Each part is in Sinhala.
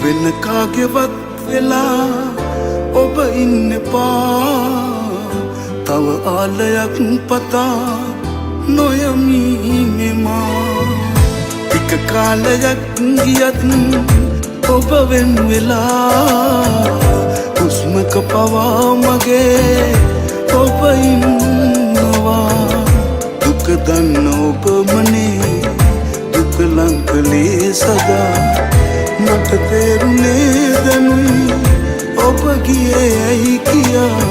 වෙන කාගේවත් වෙලා ඔබ ඉන්න පා තව ආලයක් පතා නොයමි මෙමා ටික කාලයක් ගියත් ඔබ වෙන් වෙලා හුස්මක පවා මගේ ඔබ ඉන්නවා දුක දන්න ඔබමනේ දුක ලංකලේ සදා මට තේරුනේ දැනුයි ඔබ ගියේ ඇයි කියා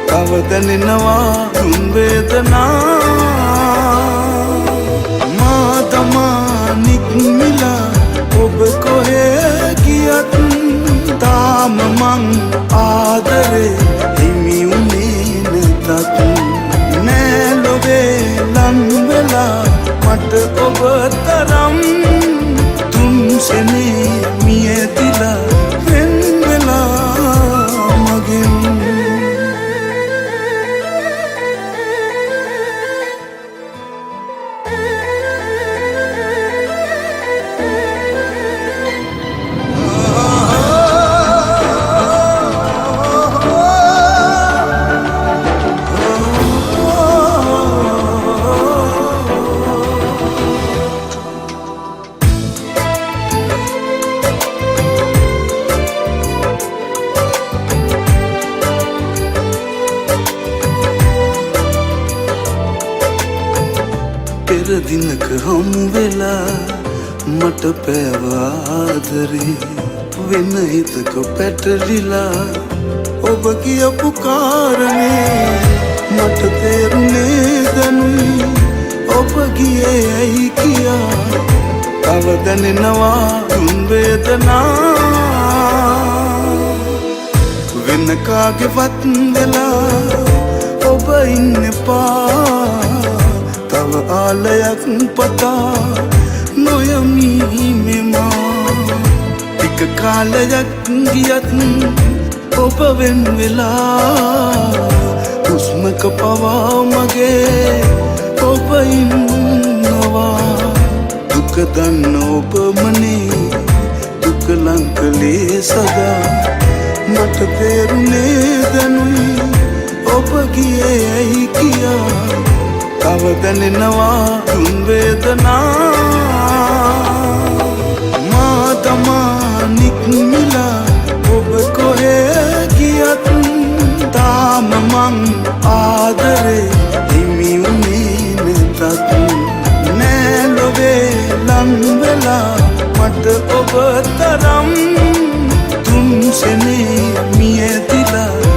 තව දැනෙනවා දුන් වේදනා මා තමා නික්මිලා ඔබ කොහේ ගියත් තාම මං ආදරේ හිමි උනේ නැතත් නෑ ලොවේ ලං වෙලා මට ඔබ තරම් තුන්සෙනේ මියදිලා වෙන් වෙලා මගෙන් දිනක හමු වෙලා මට පෑව ආදරේ වෙන හිතක පැටලිලා ඔබ කියපු කාරණේ මට තේරුනේ දැනුයි ඔබ ගියේ ඇයි කියා තව දැනෙනවා දුන් වේදනා වෙන කාගේවත් වෙලා ඔබ ඉන්න පා තව ආලයක් පතා නොයමි මෙමා ටික කාලයක් ගියත් ඔබ වෙන් වෙලා හුස්මක පවා මගේ ඔබ ඉන්නවා දුක දන්න ඔබමනේ දුක ලංකලේ සදා මට තේරුනේ දැනුයි ඔබ ගියේ ඇයි කියා තව දැනෙනවා දුන් වේදනා මා තමා නික්මිලා ඔබ කොහේ ගියත් තාම මං ආදරේ හිමි උනේ නැතත් නෑ ලොවේ ලං වෙලා මට ඔබ තරම් තුන්සෙනේ මියදිලා